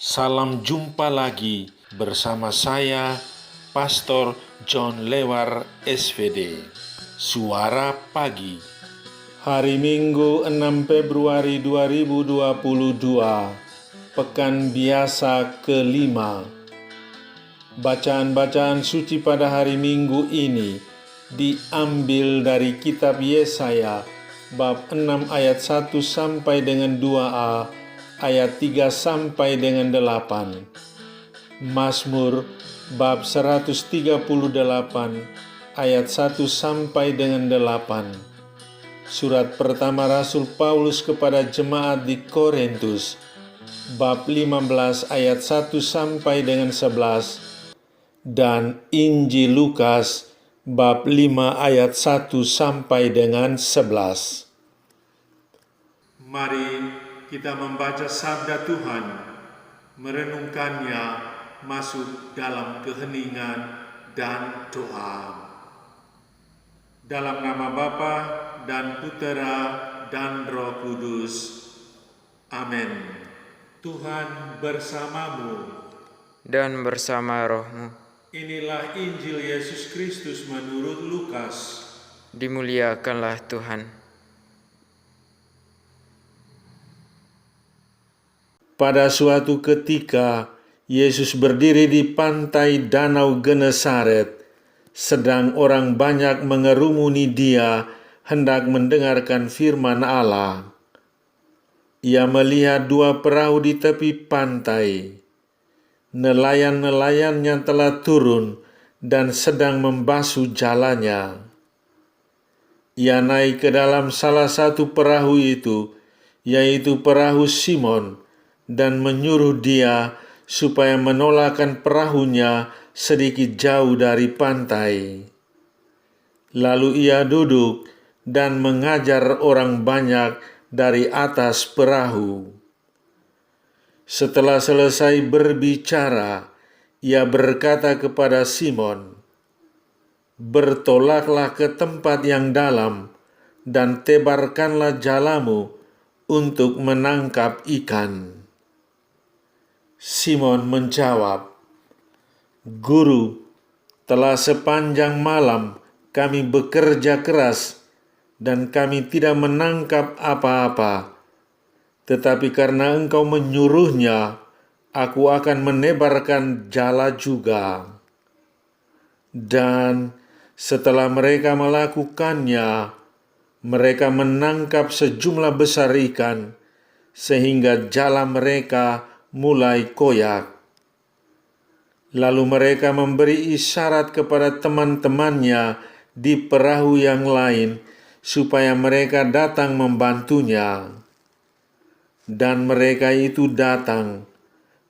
Salam jumpa lagi bersama saya, Pastor John Lewar SVD. Suara Pagi. Hari Minggu 6 Februari 2022, Pekan Biasa kelima. Bacaan-bacaan suci pada hari Minggu ini diambil dari kitab Yesaya bab 6 ayat 1 sampai dengan 2a, ayat 3 sampai dengan 8. Mazmur bab 138 ayat 1 sampai dengan 8. Surat pertama Rasul Paulus kepada jemaat di Korintus bab 15 ayat 1 sampai dengan 11. Dan Injil Lukas bab 5 ayat 1 sampai dengan 11. Mari kita membaca sabda Tuhan, merenungkannya, masuk dalam keheningan dan doa. Dalam nama Bapa dan Putera dan Roh Kudus. Amin. Tuhan bersamamu. Dan bersama rohmu. Inilah Injil Yesus Kristus menurut Lukas. Dimuliakanlah Tuhan. Pada suatu ketika, Yesus berdiri di pantai Danau Genesaret, sedang orang banyak mengerumuni Dia hendak mendengarkan firman Allah. Ia melihat dua perahu di tepi pantai. Nelayan-nelayannya telah turun dan sedang membasuh jalannya. Ia naik ke dalam salah satu perahu itu, yaitu perahu Simon, dan menyuruh dia supaya menolakkan perahunya sedikit jauh dari pantai. Lalu ia duduk dan mengajar orang banyak dari atas perahu. Setelah selesai berbicara, ia berkata kepada Simon, "Bertolaklah ke tempat yang dalam dan tebarkanlah jalamu untuk menangkap ikan." Simon menjawab, "Guru, telah sepanjang malam kami bekerja keras dan kami tidak menangkap apa-apa. Tetapi karena Engkau menyuruhnya, aku akan menebarkan jala juga." Dan setelah mereka melakukannya, mereka menangkap sejumlah besar ikan, sehingga jala mereka mulai koyak. Lalu mereka memberi isyarat kepada teman-temannya di perahu yang lain, supaya mereka datang membantunya. Dan mereka itu datang,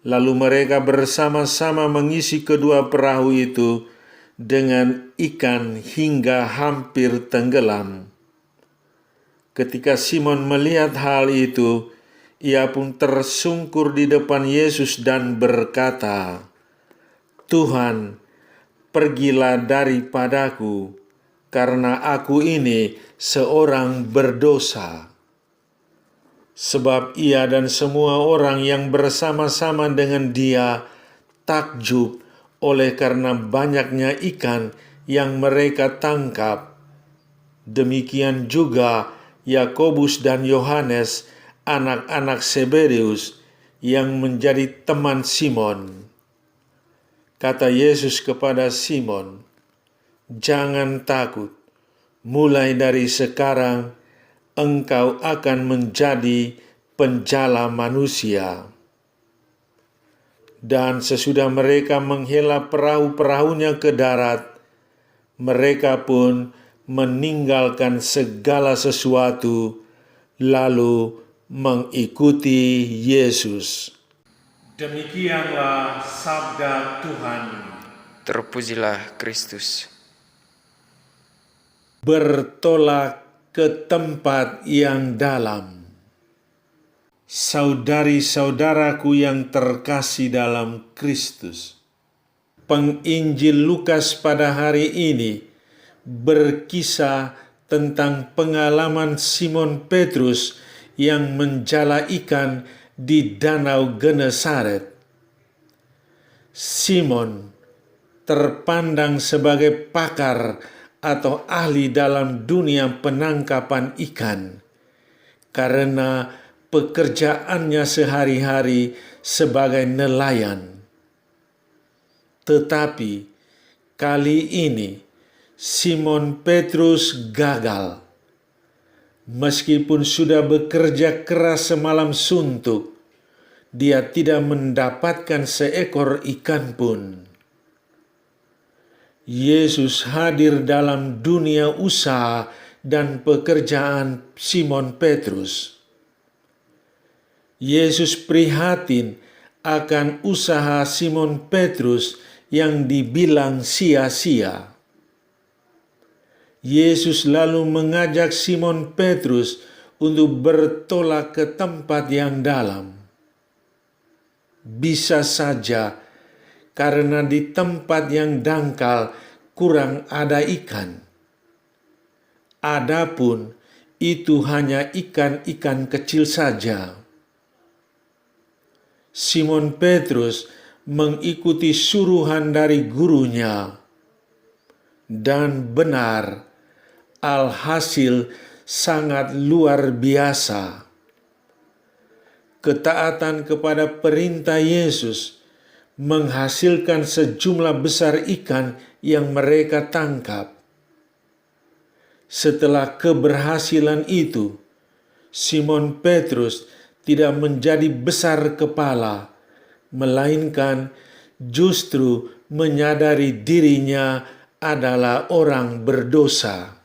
lalu mereka bersama-sama mengisi kedua perahu itu dengan ikan hingga hampir tenggelam. Ketika Simon melihat hal itu, ia pun tersungkur di depan Yesus dan berkata, "Tuhan, pergilah daripadaku, karena aku ini seorang berdosa." Sebab ia dan semua orang yang bersama-sama dengan dia takjub oleh karena banyaknya ikan yang mereka tangkap. Demikian juga Yakobus dan Yohanes, anak-anak Zebedeus, yang menjadi teman Simon. Kata Yesus kepada Simon, "Jangan takut, mulai dari sekarang engkau akan menjadi penjala manusia." Dan sesudah mereka menghela perahu-perahunya ke darat, mereka pun meninggalkan segala sesuatu, lalu mengikuti Yesus. Demikianlah sabda Tuhan. Terpujilah Kristus. Bertolak ke tempat yang dalam. Saudari-saudaraku yang terkasih dalam Kristus, Penginjil Lukas pada hari ini berkisah tentang pengalaman Simon Petrus yang menjala ikan di Danau Genesaret. Simon terpandang sebagai pakar atau ahli dalam dunia penangkapan ikan karena pekerjaannya sehari-hari sebagai nelayan. Tetapi kali ini Simon Petrus gagal. Meskipun sudah bekerja keras semalam suntuk, dia tidak mendapatkan seekor ikan pun. Yesus hadir dalam dunia usaha dan pekerjaan Simon Petrus. Yesus prihatin akan usaha Simon Petrus yang dibilang sia-sia. Yesus lalu mengajak Simon Petrus untuk bertolak ke tempat yang dalam. Bisa saja karena di tempat yang dangkal kurang ada ikan. Adapun itu hanya ikan-ikan kecil saja. Simon Petrus mengikuti suruhan dari gurunya. Dan benar, alhasil sangat luar biasa. Ketaatan kepada perintah Yesus menghasilkan sejumlah besar ikan yang mereka tangkap. Setelah keberhasilan itu, Simon Petrus tidak menjadi besar kepala, melainkan justru menyadari dirinya adalah orang berdosa.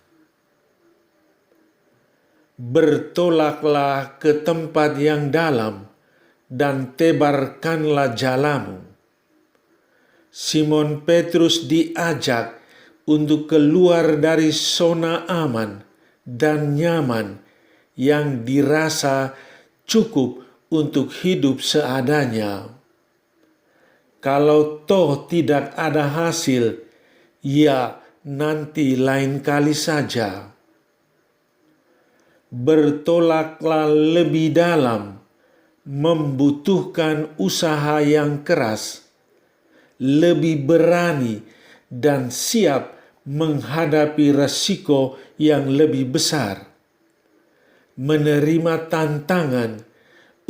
Bertolaklah ke tempat yang dalam dan tebarkanlah jalamu. Simon Petrus diajak untuk keluar dari zona aman dan nyaman yang dirasa cukup untuk hidup seadanya. Kalau toh tidak ada hasil, ya nanti lain kali saja. Bertolaklah lebih dalam, membutuhkan usaha yang keras, lebih berani dan siap menghadapi resiko yang lebih besar. Menerima tantangan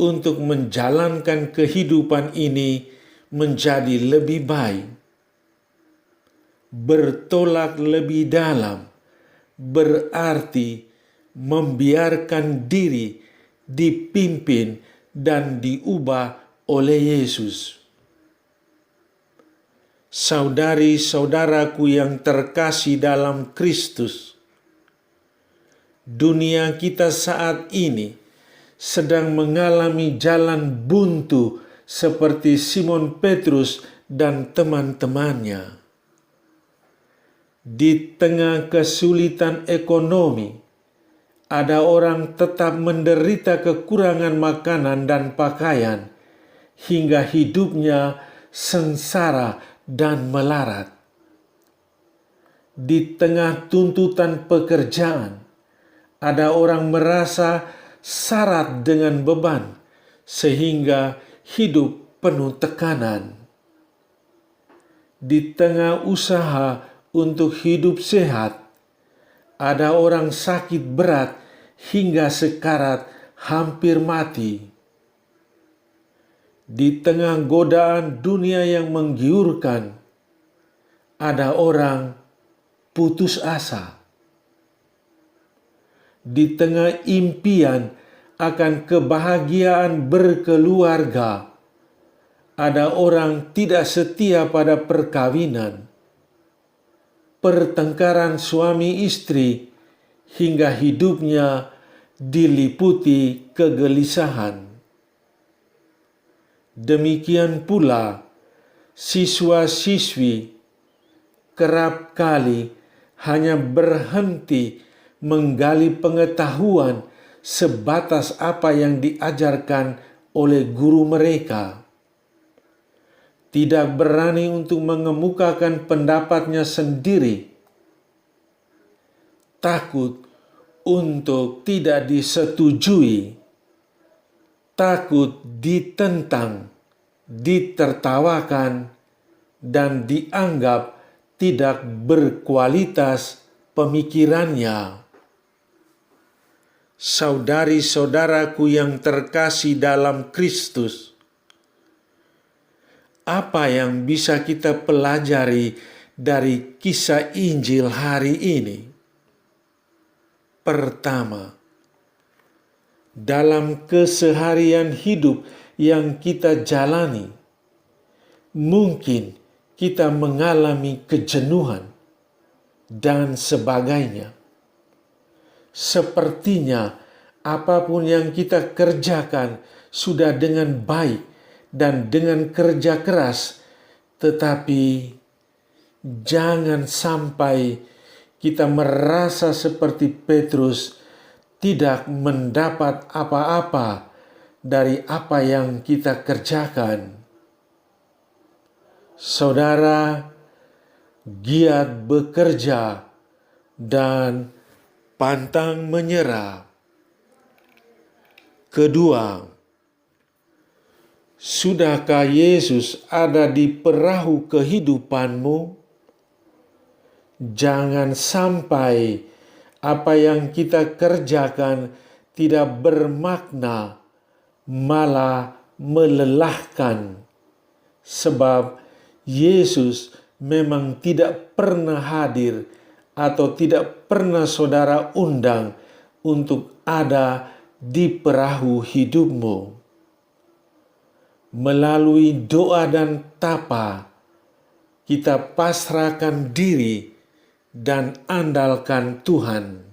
untuk menjalankan kehidupan ini menjadi lebih baik. Bertolak lebih dalam berarti membiarkan diri dipimpin dan diubah oleh Yesus. Saudari-saudaraku yang terkasih dalam Kristus, dunia kita saat ini sedang mengalami jalan buntu seperti Simon Petrus dan teman-temannya. Di tengah kesulitan ekonomi, ada orang tetap menderita kekurangan makanan dan pakaian, hingga hidupnya sengsara dan melarat. Di tengah tuntutan pekerjaan, ada orang merasa syarat dengan beban, sehingga hidup penuh tekanan. Di tengah usaha untuk hidup sehat, ada orang sakit berat hingga sekarat hampir mati. Di tengah godaan dunia yang menggiurkan, ada orang putus asa. Di tengah impian akan kebahagiaan berkeluarga, ada orang tidak setia pada perkawinan. Pertengkaran suami istri hingga hidupnya diliputi kegelisahan. Demikian pula siswa-siswi kerap kali hanya berhenti menggali pengetahuan sebatas apa yang diajarkan oleh guru mereka. Tidak berani untuk mengemukakan pendapatnya sendiri. Takut untuk tidak disetujui. Takut ditentang, ditertawakan, dan dianggap tidak berkualitas pemikirannya. Saudari-saudaraku yang terkasih dalam Kristus, apa yang bisa kita pelajari dari kisah Injil hari ini? Pertama, dalam keseharian hidup yang kita jalani, mungkin kita mengalami kejenuhan dan sebagainya. Sepertinya apapun yang kita kerjakan sudah dengan baik dan dengan kerja keras, tetapi jangan sampai kita merasa seperti Petrus tidak mendapat apa-apa dari apa yang kita kerjakan. Saudara giat bekerja dan pantang menyerah. Kedua, sudahkah Yesus ada di perahu kehidupanmu? Jangan sampai apa yang kita kerjakan tidak bermakna, malah melelahkan. Sebab Yesus memang tidak pernah hadir atau tidak pernah saudara undang untuk ada di perahu hidupmu. Melalui doa dan tapa, kita pasrahkan diri dan andalkan Tuhan.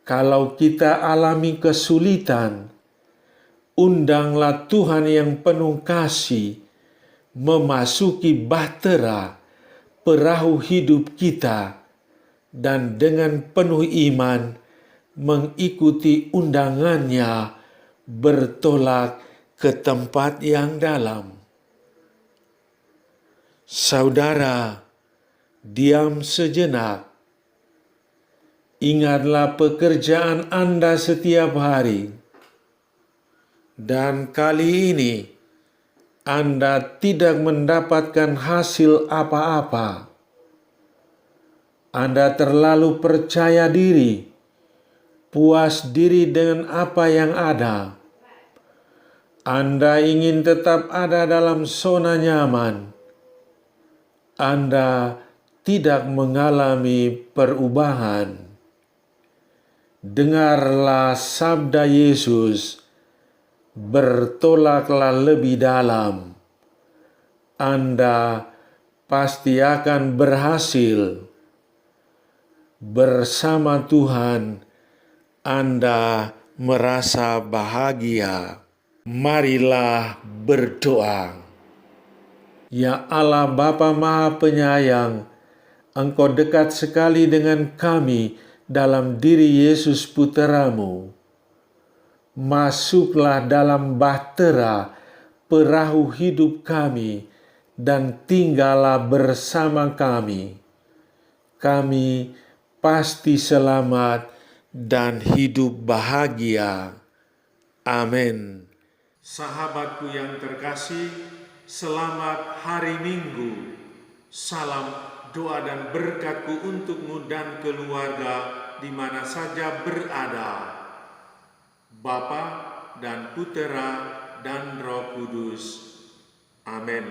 Kalau kita alami kesulitan, undanglah Tuhan yang penuh kasih memasuki bahtera perahu hidup kita dan dengan penuh iman mengikuti undangannya bertolak ke tempat yang dalam. Saudara, diam sejenak. Ingatlah pekerjaan Anda setiap hari. Dan kali ini Anda tidak mendapatkan hasil apa-apa. Anda terlalu percaya diri, puas diri dengan apa yang ada. Anda ingin tetap ada dalam zona nyaman. Anda tidak mengalami perubahan. Dengarlah sabda Yesus, bertolaklah lebih dalam. Anda pasti akan berhasil. Bersama Tuhan, Anda merasa bahagia. Marilah berdoa. Ya Allah Bapa Maha Penyayang, Engkau dekat sekali dengan kami dalam diri Yesus Putra-Mu. Masuklah dalam bahtera perahu hidup kami dan tinggallah bersama kami. Kami pasti selamat dan hidup bahagia. Amin. Sahabatku yang terkasih, selamat hari Minggu. Salam doa dan berkatku untukmu dan keluarga di mana saja berada. Bapa dan Putera dan Roh Kudus. Amin.